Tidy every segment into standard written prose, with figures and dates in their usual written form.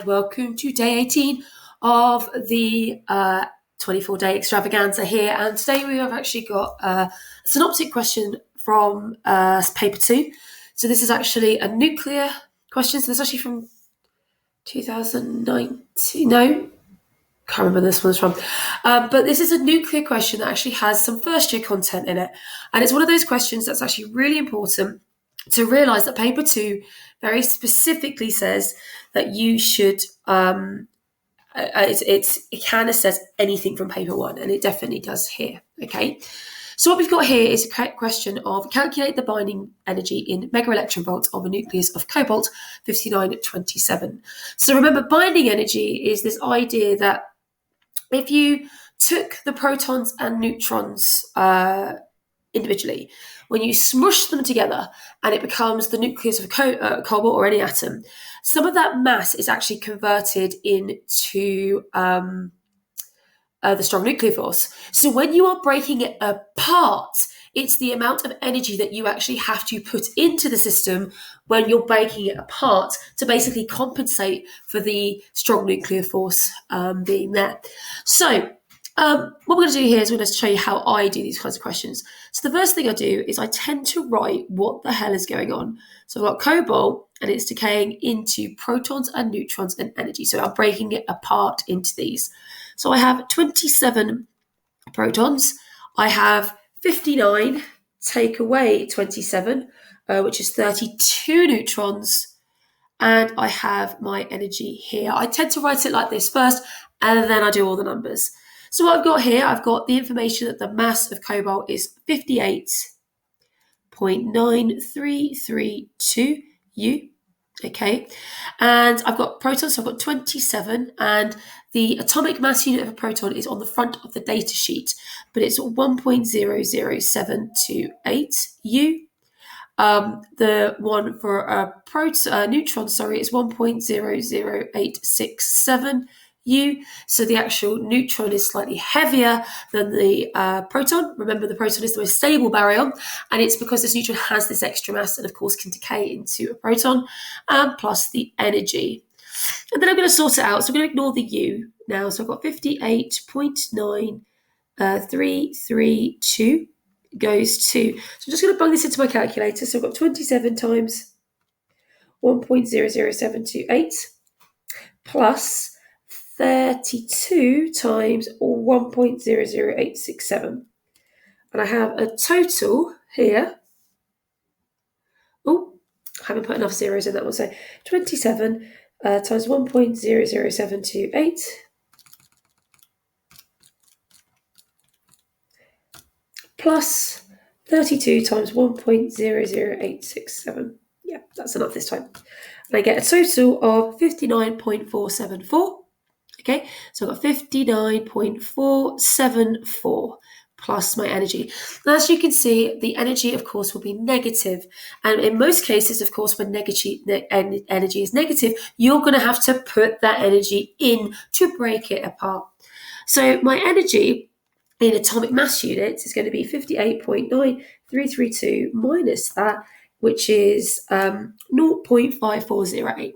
and welcome to day 18 of the 24-day extravaganza here. And today we have actually got a synoptic question from paper 2. So this is actually a nuclear question. So this is actually from 2019. No, can't remember this one's from. But this is a nuclear question that actually has some first year content in it. And it's one of those questions that's actually really important to realise that paper 2 very specifically says that you should, it can assess anything from paper 1, and it definitely does here, okay? So what we've got here is a question of calculate the binding energy in mega electron volts of a nucleus of cobalt 5927. So remember, binding energy is this idea that if you took the protons and neutrons individually, when you smush them together and it becomes the nucleus of cobalt or any atom, some of that mass is actually converted into the strong nuclear force. So when you are breaking it apart, it's the amount of energy that you actually have to put into the system when you're breaking it apart to basically compensate for the strong nuclear force being there. So what we're going to do here is we're going to show you how I do these kinds of questions. So the first thing I do is I tend to write what the hell is going on. So I've got cobalt and it's decaying into protons and neutrons and energy. So I'm breaking it apart into these. So I have 27 protons. I have 59, take away 27, which is 32 neutrons. And I have my energy here. I tend to write it like this first, and then I do all the numbers. So what I've got here, I've got the information that the mass of cobalt is 58.9332 U. Okay, and I've got protons, so I've got 27, and the atomic mass unit of a proton is on the front of the data sheet, but it's 1.00728 U. The one for a neutron, is 1.00867 U. So the actual neutron is slightly heavier than the proton. Remember, the proton is the most stable baryon, and it's because this neutron has this extra mass and, of course, can decay into a proton, plus the energy. And then I'm going to sort it out. So I'm going to ignore the U now. So I've got 58.9332 goes to, so I'm just going to plug this into my calculator. So I've got 27 times 1.00728 plus 32 times 1.00867. And I have a total here. Oh, I haven't put enough zeros in that one. So 27 times 1.00728 plus 32 times 1.00867. Yeah, that's enough this time. And I get a total of 59.474. Okay, so I've got 59.474 plus my energy. Now, as you can see, the energy, of course, will be negative. And in most cases, of course, when energy is negative, you're going to have to put that energy in to break it apart. So my energy in atomic mass units is going to be 58.9332 minus that, which is 0.5408.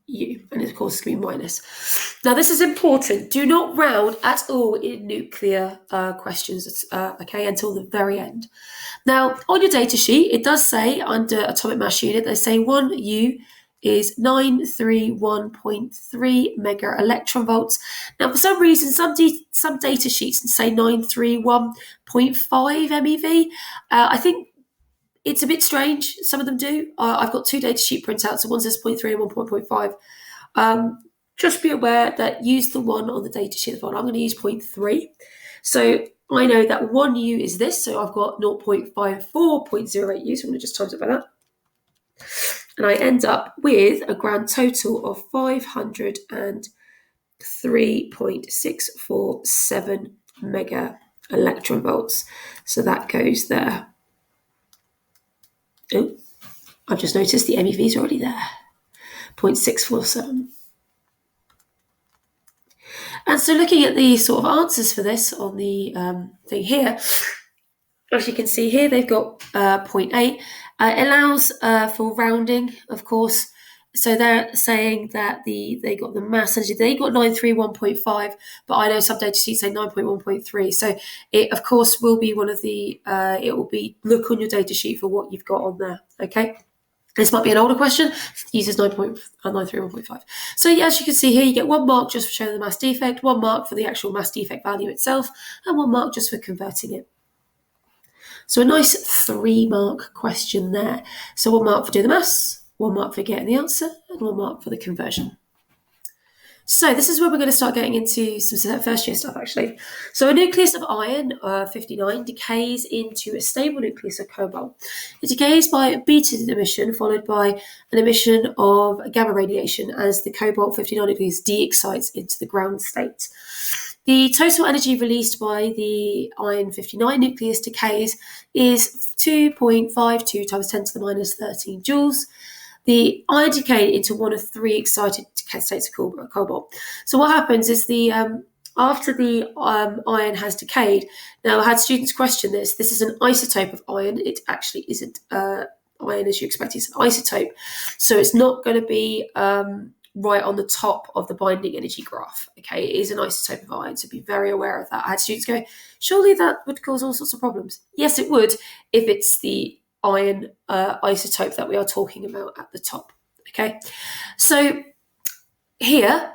U, and of course it's going to be minus. Now this is important. Do not round at all in nuclear questions, okay, until the very end. Now on your data sheet, it does say under atomic mass unit, they say 1 U is 931.3 mega electron volts. Now for some reason, some data sheets say 931.5 MeV. I think it's a bit strange. Some of them do. I've got 2 data sheet printouts, so one says 0.3 and 1.5. Just be aware that use the one on the data sheet. I'm going to use 0.3. So I know that 1 U is this, so I've got 0.54.08 U, so I'm going to just times it by that. And I end up with a grand total of 503.647 mega electron volts. So that goes there. Oh, I've just noticed the MEV is already there, 0.647. And so looking at the sort of answers for this on the thing here, as you can see here, they've got 0.8, It allows for rounding, of course. So they're saying that they got the mass energy. They got 931.5, but I know some data sheets say 9.1.3. So it, of course, will be one of the. It will be look on your data sheet for what you've got on there. Okay. This might be an older question. It uses 9.931.5. So yeah, as you can see here, you get 1 mark just for showing the mass defect, 1 mark for the actual mass defect value itself, and 1 mark just for converting it. So a nice 3 mark question there. So 1 mark for doing the maths, 1 mark for getting the answer, and 1 mark for the conversion. So this is where we're going to start getting into some first year stuff, actually. So a nucleus of iron, 59, decays into a stable nucleus of cobalt. It decays by beta emission, followed by an emission of gamma radiation as the cobalt 59 nucleus de-excites into the ground state. The total energy released by the iron 59 nucleus decays is 2.52 times 10 to the minus 13 joules. The iron decayed into one of 3 excited states of cobalt. So what happens is after the iron has decayed. Now, I had students question this. This is an isotope of iron. It actually isn't iron as you expect. It's an isotope. So it's not going to be right on the top of the binding energy graph. Okay, it is an isotope of iron, so be very aware of that. I had students go, surely that would cause all sorts of problems. Yes, it would if it's the iron isotope that we are talking about at the top. Okay, so here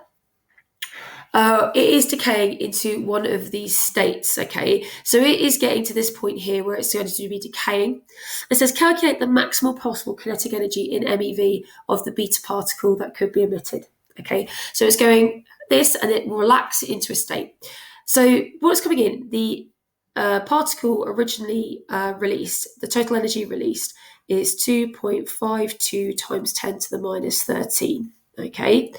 it is decaying into one of these states. Okay, so it is getting to this point here where it's going to be decaying. It says calculate the maximal possible kinetic energy in MeV of the beta particle that could be emitted. Okay, so it's going this and it will relax into a state. So what's coming in? The particle originally released, the total energy released is 2.52 times 10 to the minus 13. Okay,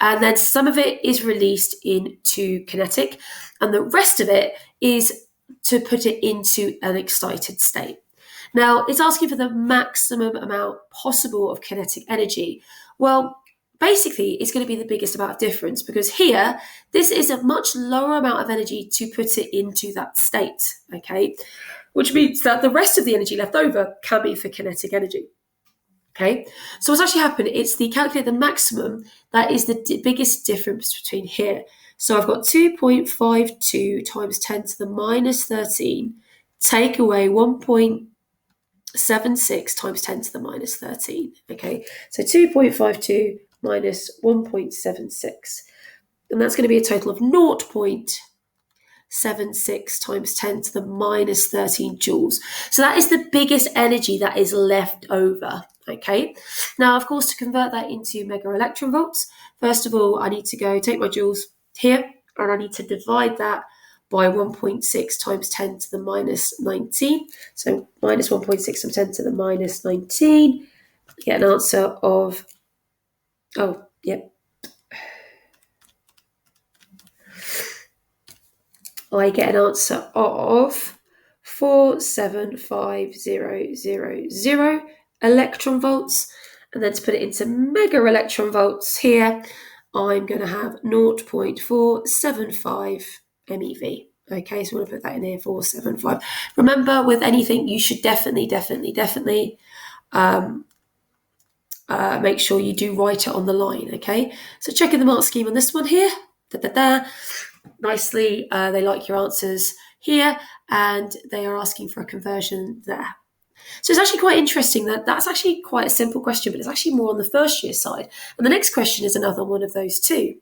and then some of it is released into kinetic, and the rest of it is to put it into an excited state. Now, it's asking for the maximum amount possible of kinetic energy. Well, basically, it's going to be the biggest amount of difference because here, this is a much lower amount of energy to put it into that state, okay? Which means that the rest of the energy left over can be for kinetic energy. Okay, so what's actually happened, it's the calculate the maximum, that is the biggest difference between here. So I've got 2.52 times 10 to the minus 13, take away 1.76 times 10 to the minus 13. Okay, so 2.52 minus 1.76. And that's going to be a total of 0.76 times 10 to the minus 13 joules. So that is the biggest energy that is left over. Okay, now of course to convert that into mega electron volts, first of all I need to go take my joules here and I need to divide that by 1.6 times 10 to the minus 19. So minus 1.6 times 10 to the minus 19, get an answer of, I get an answer of 475,000 electron volts. And then to put it into mega electron volts here, I'm going to have 0.475 MeV. Okay, so I'm going to put that in here, 475. Remember, with anything, you should definitely make sure you do write it on the line. Okay, so checking the mark scheme on this one here. Nicely, they like your answers here, and they are asking for a conversion there. So it's actually quite interesting that that's actually quite a simple question, but it's actually more on the first year side. And the next question is another one of those too.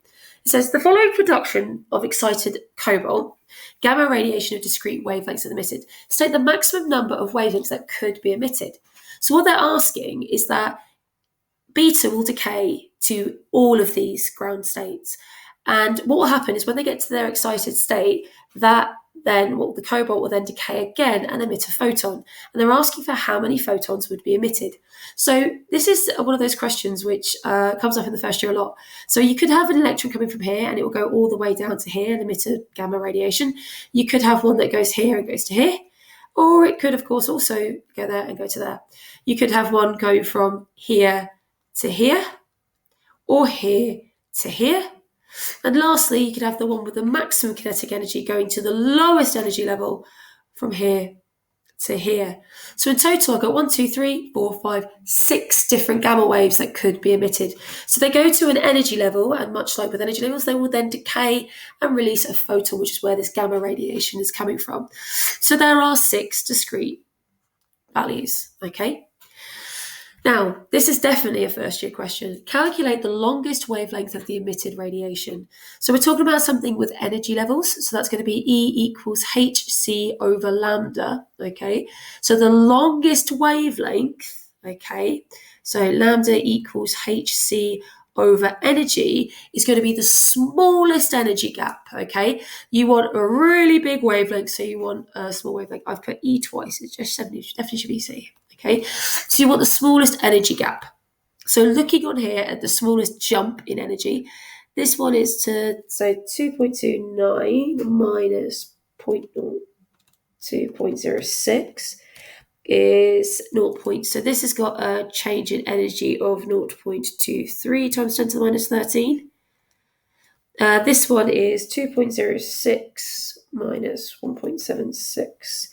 It says the following production of excited cobalt, gamma radiation of discrete wavelengths emitted, state the maximum number of wavelengths that could be emitted. So what they're asking is that beta will decay to all of these ground states. And what will happen is when they get to their excited state, that then the cobalt will then decay again and emit a photon. And they're asking for how many photons would be emitted. So this is one of those questions which comes up in the first year a lot. So you could have an electron coming from here and it will go all the way down to here and emit a gamma radiation. You could have one that goes here and goes to here. Or it could, of course, also go there and go to there. You could have one go from here to here or here to here. And lastly, you could have the one with the maximum kinetic energy going to the lowest energy level from here to here. So in total, I've got 1, 2, 3, 4, 5, 6 different gamma waves that could be emitted. So they go to an energy level, and much like with energy levels, they will then decay and release a photon, which is where this gamma radiation is coming from. So there are 6 discrete values, okay? Now, this is definitely a first year question. Calculate the longest wavelength of the emitted radiation. So we're talking about something with energy levels. So that's going to be E equals hc over lambda, okay? So the longest wavelength, okay, so lambda equals hc over energy is going to be the smallest energy gap, okay? You want a really big wavelength, so you want a small wavelength. I've put E twice, it's just definitely should be C. Okay, so you want the smallest energy gap. So looking on here at the smallest jump in energy, this one is to, so 2.29 minus 2.06 is 0. So this has got a change in energy of 0.23 times 10 to the minus 13. This one is 2.06 minus 1.76.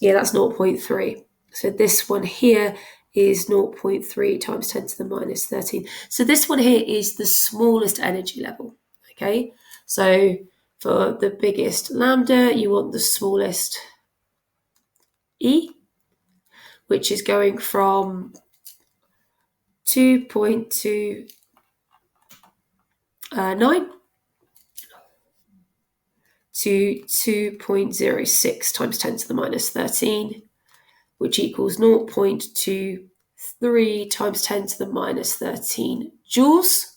Yeah, that's 0.3. So this one here is 0.3 times 10 to the minus 13. So this one here is the smallest energy level, okay? So for the biggest lambda, you want the smallest E, which is going from 2.29 to 2.06 times 10 to the minus 13. Which equals 0.23 times 10 to the minus 13 joules.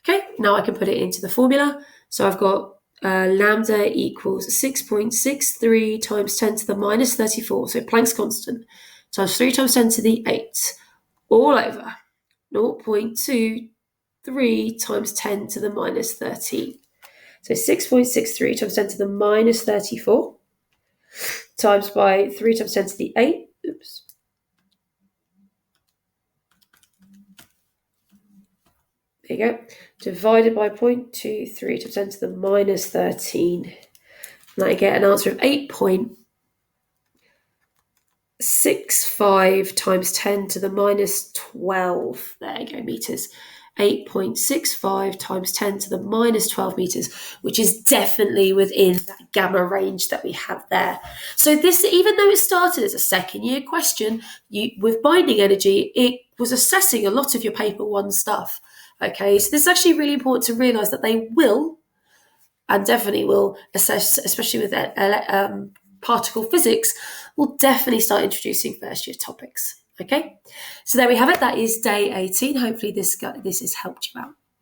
Okay, now I can put it into the formula. So I've got lambda equals 6.63 times 10 to the minus 34, so Planck's constant, times 3 times 10 to the 8, all over 0.23 times 10 to the minus 13. So 6.63 times 10 to the minus 34 times by 3 times 10 to the 8. Oops. There you go. Divided by 0.23 times 10 to the minus 13. And I get an answer of 8.65 times 10 to the minus 12. There you go, meters. 8.65 times 10 to the minus 12 meters, which is definitely within that gamma range that we have there. So this, even though it started as a second year question, with binding energy, it was assessing a lot of your paper 1 stuff. Okay, so this is actually really important to realise that they will, and definitely will assess, especially with particle physics, will definitely start introducing first year topics. Okay, so there we have it. That is day 18. Hopefully this has helped you out.